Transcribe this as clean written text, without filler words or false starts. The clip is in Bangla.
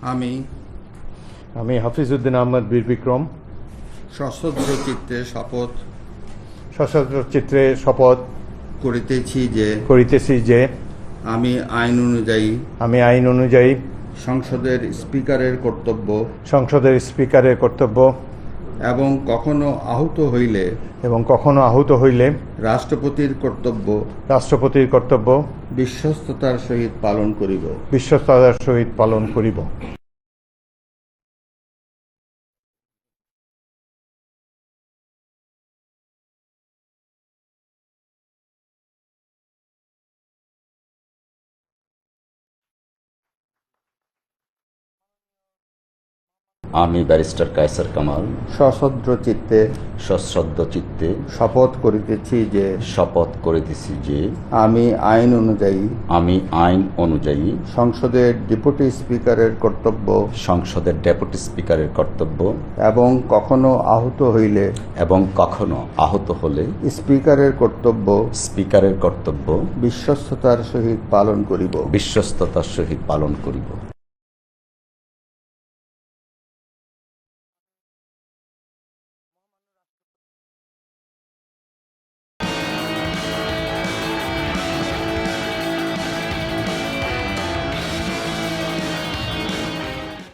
আমি আমি হাফিজউদ্দিন আহমদ বীর বিক্রম সশ্রদ্ধ চিত্তে সশস্ত্র চিত্রে শপথ করিতেছি যে আমি আইন অনুযায়ী সংসদের স্পিকারের কর্তব্য এবং কখনো আহত হইলে রাষ্ট্রপতির কর্তব্য বিশ্বস্ততার সহিত পালন করিব। আমি ব্যারিস্টার কায়সার কামাল সশ্রদ্ধ চিত্তে শপথ করিতেছি যে আমি আইন অনুযায়ী সংসদের ডেপুটি স্পিকারের কর্তব্য এবং কখনো আহত হলে স্পিকারের কর্তব্য বিশ্বস্ততার সহিত পালন করিব।